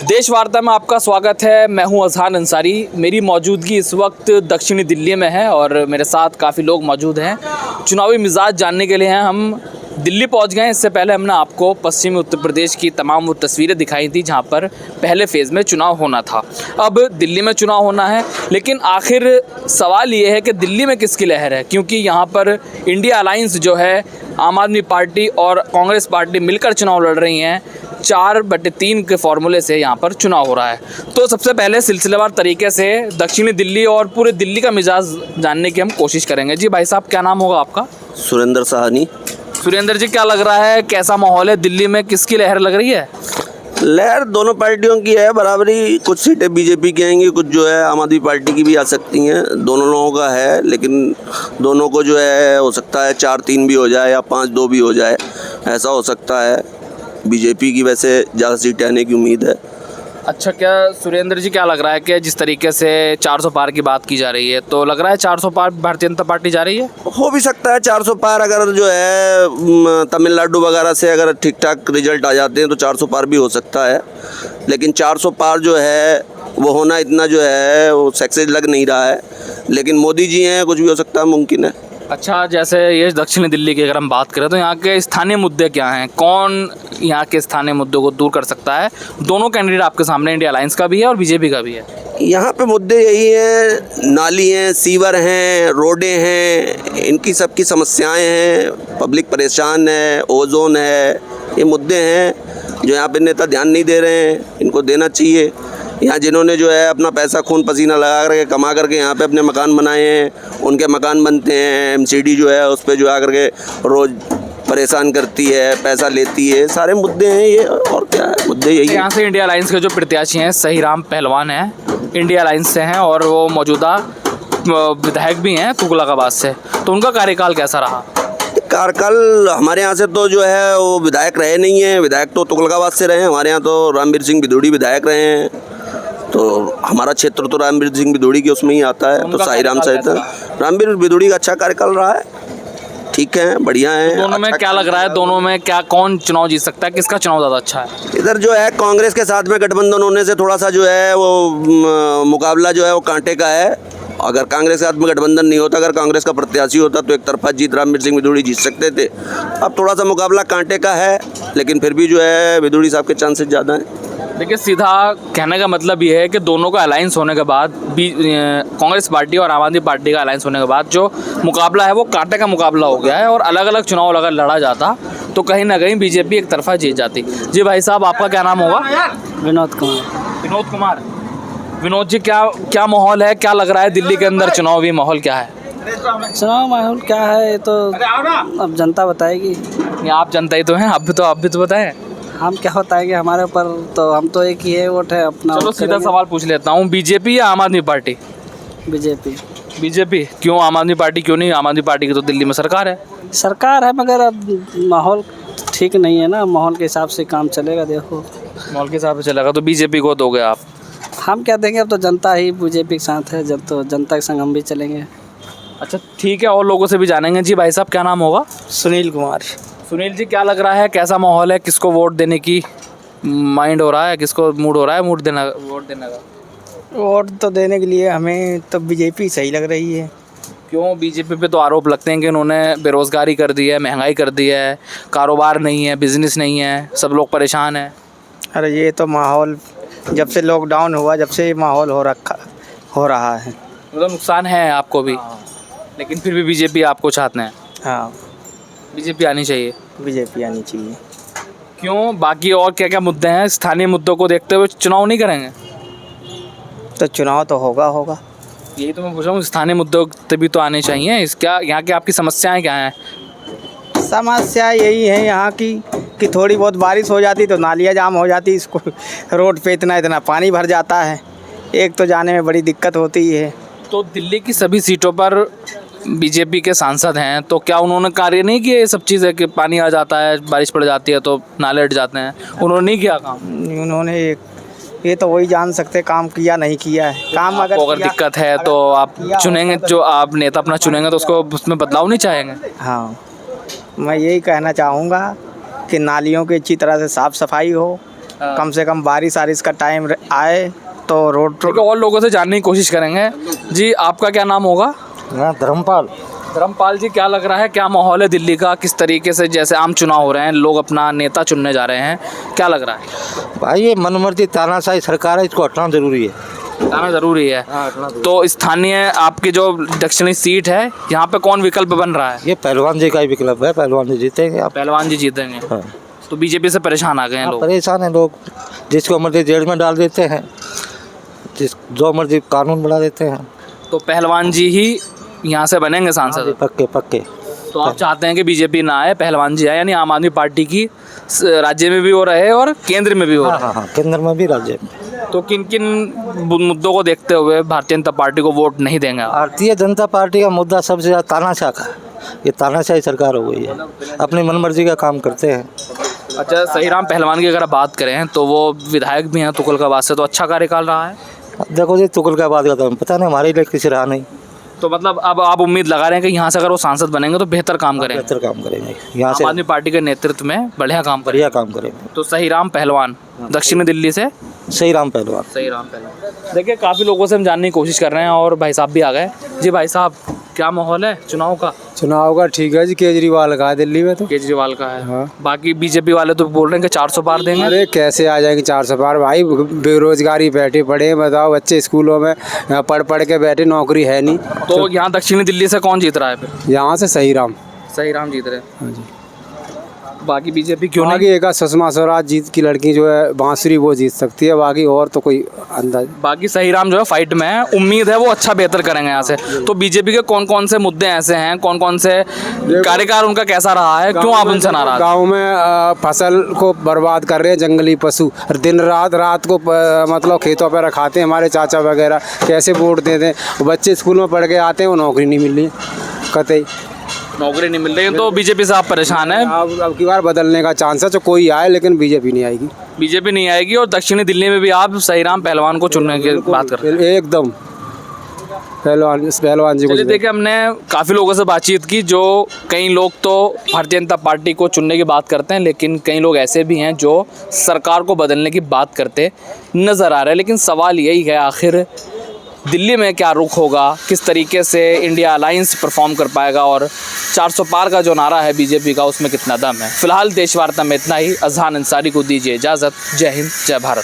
देश वार्ता में आपका स्वागत है। मैं हूं अजहान अंसारी। मेरी मौजूदगी इस वक्त दक्षिणी दिल्ली में है और मेरे साथ काफ़ी लोग मौजूद हैं। चुनावी मिजाज जानने के लिए हैं हम दिल्ली पहुंच गए। इससे पहले हमने आपको पश्चिमी उत्तर प्रदेश की तमाम वो तस्वीरें दिखाई थी जहां पर पहले फेज़ में चुनाव होना था। अब दिल्ली में चुनाव होना है, लेकिन आखिर सवाल ये है कि दिल्ली में किसकी लहर है, क्योंकि यहाँ पर इंडिया अलायंस जो है, आम आदमी पार्टी और कांग्रेस पार्टी मिलकर चुनाव लड़ रही हैं। 4/3 के फॉर्मूले से यहाँ पर चुनाव हो रहा है। तो सबसे पहले सिलसिलेवार तरीके से दक्षिणी दिल्ली और पूरे दिल्ली का मिजाज जानने की हम कोशिश करेंगे। जी भाई साहब, क्या नाम होगा आपका? सुरेंद्र साहनी। सुरेंद्र जी, क्या लग रहा है, कैसा माहौल है दिल्ली में, किसकी लहर लग रही है? लहर दोनों पार्टियों की है बराबरी। कुछ सीटें बीजेपी की आएंगी, कुछ जो है आम आदमी पार्टी की भी आ सकती हैं। दोनों लोगों का है, लेकिन दोनों को जो है हो सकता है 4-3 भी हो जाए या 5-2 भी हो जाए, ऐसा हो सकता है। बीजेपी की वैसे ज़्यादा सीटें आने की उम्मीद है। अच्छा, क्या सुरेंद्र जी, क्या लग रहा है कि जिस तरीके से 400 पार की बात की जा रही है, तो लग रहा है 400 पार भारतीय जनता पार्टी जा रही है? हो भी सकता है 400 पार। अगर जो है तमिलनाडु वगैरह से अगर ठीक ठाक रिजल्ट आ जाते हैं तो 400 पार भी हो सकता है। लेकिन 400 पार जो है वो होना इतना जो है वो सक्सेस लग नहीं रहा है। लेकिन मोदी जी हैं, कुछ भी हो सकता है, मुमकिन है। अच्छा, जैसे ये दक्षिणी दिल्ली की अगर हम बात करें तो यहाँ के स्थानीय मुद्दे क्या हैं? कौन यहाँ के स्थानीय मुद्दों को दूर कर सकता है? दोनों कैंडिडेट आपके सामने, इंडिया अलायंस का भी है और बीजेपी का भी है। यहाँ पे मुद्दे यही हैं, नाली हैं, सीवर हैं, रोडें हैं, इनकी सबकी समस्याएं हैं। पब्लिक परेशान है, ओजोन है, ये मुद्दे हैं जो यहाँ पे नेता ध्यान नहीं दे रहे हैं। इनको देना चाहिए। यहाँ जिन्होंने जो है अपना पैसा खून पसीना लगा करके कमा करके यहाँ पे अपने मकान बनाए हैं, उनके मकान बनते हैं। एमसीडी जो है उस पर जो आकर के रोज़ परेशान करती है, पैसा लेती है। सारे मुद्दे हैं ये, और क्या है, मुद्दे यही है। यहाँ से इंडिया अलायंस के जो प्रत्याशी हैं, सहीराम पहलवान हैं, इंडिया अलायंस से हैं और वो मौजूदा विधायक भी हैं तुगलकाबाद से। तो उनका कार्यकाल कैसा रहा? कार्यकाल हमारे यहाँ से तो जो है वो विधायक रहे नहीं हैं। विधायक तो तुगलकाबाद से रहे हैं। हमारे यहाँ तो रामवीर सिंह बिदूड़ी विधायक रहे हैं। तो हमारा क्षेत्र तो रामवीर सिंह बिदूड़ी के उसमें ही आता है। तो साईराम सहित रामवीर बिदूड़ी का अच्छा कार्यकाल रहा है। ठीक है, बढ़िया है। दोनों में क्या लग रहा है, दोनों में क्या, कौन चुनाव जीत सकता है, किसका चुनाव ज़्यादा अच्छा है? इधर जो है कांग्रेस के साथ में गठबंधन होने से थोड़ा सा जो है वो मुकाबला जो है वो कांटे का है। अगर कांग्रेस के साथ में गठबंधन नहीं होता, अगर कांग्रेस का प्रत्याशी होता तो एक तरफा जीत रामवीर सिंह बिदूड़ी जीत सकते थे। अब थोड़ा सा मुकाबला कांटे का है, लेकिन फिर भी जो है बिदूड़ी साहब के चांसेस ज़्यादा हैं। देखिए, सीधा कहने का मतलब ये है कि दोनों का अलायंस होने के बाद भी कांग्रेस पार्टी और आम आदमी पार्टी का अलायंस होने के बाद जो मुकाबला है वो कांटे का मुकाबला हो गया है। और अलग अलग चुनाव अगर लड़ा जाता तो कहीं ना कहीं बीजेपी एक तरफा जीत जाती। जी भाई साहब, आपका क्या नाम होगा? विनोद कुमार। विनोद कुमार। विनोद जी, क्या माहौल है, क्या लग रहा है दिल्ली के अंदर चुनावी माहौल क्या है? चुनाव माहौल क्या है तो अब जनता बताएगी। आप जनता ही तो हैं, आप भी तो बताएं। हम क्या बताएंगे, हमारे ऊपर तो हम तो एक ही है, वोट है अपना। चलो सीधा सवाल पूछ लेता हूँ, बीजेपी या आम आदमी पार्टी? बीजेपी। बीजेपी क्यों? आम आदमी पार्टी क्यों नहीं? आम आदमी पार्टी की तो दिल्ली में सरकार है। सरकार है, मगर अब माहौल ठीक नहीं है ना। माहौल के हिसाब से काम चलेगा। देखो, माहौल के हिसाब से चलेगा तो बीजेपी को दोगे आप? हम क्या देंगे, अब तो जनता ही बीजेपी के साथ है। जब तो जनता के संग हम भी चलेंगे। अच्छा ठीक है, और लोगों से भी जानेंगे। जी भाई साहब, क्या नाम होगा? सुनील कुमार। सुनील जी, क्या लग रहा है, कैसा माहौल है, किसको वोट देने की माइंड हो रहा है, किसको मूड हो रहा है वोट देने का? वोट तो देने के लिए हमें तो बीजेपी सही लग रही है। क्यों? बीजेपी पे तो आरोप लगते हैं कि उन्होंने बेरोज़गारी कर दी है, महंगाई कर दी है, कारोबार नहीं है, बिजनेस नहीं है, सब लोग परेशान हैं। अरे ये तो माहौल जब से लॉकडाउन हुआ, जब से माहौल हो रहा है। मतलब नुकसान है आपको भी? लेकिन फिर भी बीजेपी आपको चाहते हैं? हाँ, बीजेपी आनी चाहिए। बीजेपी आनी चाहिए। क्यों? बाकी और क्या क्या मुद्दे हैं, स्थानीय मुद्दों को देखते हुए चुनाव नहीं करेंगे? तो चुनाव तो होगा। यही तो मैं पूछ रहा हूँ, स्थानीय मुद्दों तभी तो आने चाहिए। क्या यहाँ की आपकी समस्याएं क्या हैं? समस्या यही है यहाँ की कि थोड़ी बहुत बारिश हो जाती तो नालियाँ जाम हो जाती। इसको रोड पे इतना पानी भर जाता है, एक तो जाने में बड़ी दिक्कत होती है। तो दिल्ली की सभी सीटों पर बीजेपी के सांसद हैं, तो क्या उन्होंने कार्य नहीं किए? ये सब चीज़ है कि पानी आ जाता है, बारिश पड़ जाती है तो नाले हट जाते हैं, उन्होंने नहीं किया काम? उन्होंने ये तो वही जान सकते काम किया नहीं किया है। काम अगर दिक्कत है तो आप चुनेंगे, जो आप नेता अपना चुनेंगे तो उसको उसमें बदलाव नहीं चाहेंगे? हाँ, मैं यही कहना चाहूँगा कि नालियों की अच्छी तरह से साफ़ सफाई हो, कम से कम बारिश आरिश का टाइम आए तो रोड ठीक है, और लोगों से जानने की कोशिश करेंगे। जी आपका क्या नाम होगा? हाँ, धर्मपाल। धर्मपाल जी, क्या लग रहा है, क्या माहौल है दिल्ली का? किस तरीके से, जैसे आम चुनाव हो रहे हैं, लोग अपना नेता चुनने जा रहे हैं, क्या लग रहा है? भाई ये मनमर्जी तानाशाही सरकार है, इसको हटाना जरूरी है। हटाना जरूरी है। तो स्थानीय आपकी जो दक्षिणी सीट है, यहाँ पे कौन विकल्प बन रहा है? ये पहलवान जी का ही विकल्प है, पहलवान जी जीतेंगे। आप पहलवान जी जीतेंगे। हाँ। तो बीजेपी से परेशान आ गए हैं लोग। परेशान है लोग, जिसको मर्जी जेल में डाल देते हैं, जो मर्जी कानून बना देते हैं। तो पहलवान जी ही यहाँ से बनेंगे सांसद? पक्के पक्के। तो आप चाहते हैं कि बीजेपी ना आए, पहलवान जी आए, यानी आम आदमी पार्टी की राज्य में भी हो रहे और केंद्र में भी हो रहे? हाँ, केंद्र में भी, राज्य में। तो किन किन मुद्दों को देखते हुए भारतीय जनता पार्टी को वोट नहीं देंगे आप? भारतीय जनता पार्टी का मुद्दा सबसे ज़्यादा तानाशाह का। ये तानाशाही सरकार हो गई है, अपनी मनमर्जी का काम करते हैं। अच्छा, सहीराम पहलवान की अगर बात करें तो वो विधायक भी हैं तुगलकाबाद से, तो अच्छा कार्यकाल रहा है? देखो जी, तुगलकाबाद का तो हमें पता नहीं, हमारे लिए किसी रहा नहीं। तो मतलब अब आप उम्मीद लगा रहे हैं कि यहाँ से अगर वो सांसद बनेंगे तो बेहतर काम करेंगे? बेहतर काम करेंगे यहाँ से, आम आदमी पार्टी के नेतृत्व में बढ़िया काम करेंगे। बढ़िया काम करेंगे। तो सहीराम पहलवान दक्षिणी दिल्ली से? सहीराम पहलवान। सहीराम पहलवान। देखिए, काफ़ी लोगों से हम जानने की कोशिश कर रहे हैं और भाई साहब भी आ गए। जी भाई साहब, क्या माहौल है चुनाव का? चुनाव का ठीक है जी, केजरीवाल का है दिल्ली में तो। केजरीवाल का है। हाँ। बाकी बीजेपी वाले तो बोल रहे हैं कि 400 पार देंगे। अरे कैसे आ जाएंगे 400 पार भाई, बेरोजगारी बैठे पड़े हैं, बताओ, बच्चे स्कूलों में पढ़ पढ़ के बैठे, नौकरी है नहीं। तो यहाँ दक्षिणी दिल्ली से कौन जीत रहा है फिर? यहाँ से सहीराम। सहीराम जीत रहे हैं। हाँ जी। बाकी बीजेपी क्यों बाकी नहीं? एक सुषमा स्वराज जीत की लड़की जो है बांसुरी, वो जीत सकती है, बाकी और तो कोई अंदाज। बाकी सहीराम जो है फाइट में है, उम्मीद है वो अच्छा बेहतर करेंगे यहाँ से। तो बीजेपी के कौन कौन से मुद्दे ऐसे हैं, कौन कौन से कार्यकाल उनका कैसा रहा है, क्यों आप उनसे नाराज? गाँव में फसल को बर्बाद कर रहे हैं जंगली पशु, और दिन रात को मतलब खेतों पर रखाते हैं हमारे चाचा वगैरह, कैसे वोट देते हैं? बच्चे स्कूल में पढ़ के आते हैं, वो नौकरी नहीं मिल रही कतई, नौकरी नहीं मिल रही है। तो बीजेपी से आप परेशान हैं? अब की बार बदलने का चांस है, तो कोई आए लेकिन बीजेपी नहीं आएगी। बीजेपी नहीं आएगी। और दक्षिणी दिल्ली में भी आप सहीराम पहलवान को चुनने की बात कर रहे हैं? एकदम पहलवान जी को। चलिए, देखिए, हमने काफ़ी लोगों से बातचीत की, जो कई लोग तो भारतीय जनता पार्टी को चुनने की बात करते हैं, लेकिन कई लोग ऐसे भी हैं जो सरकार को बदलने की बात करते नज़र आ रहे हैं। लेकिन सवाल यही है, आखिर दिल्ली में क्या रुख होगा, किस तरीके से इंडिया अलायंस परफॉर्म कर पाएगा, और 400 पार का जो नारा है बीजेपी का, उसमें कितना दम है। फिलहाल देश वार्ता में इतना ही। अजहान अंसारी को दीजिए इजाज़त। जय हिंद, जय भारत।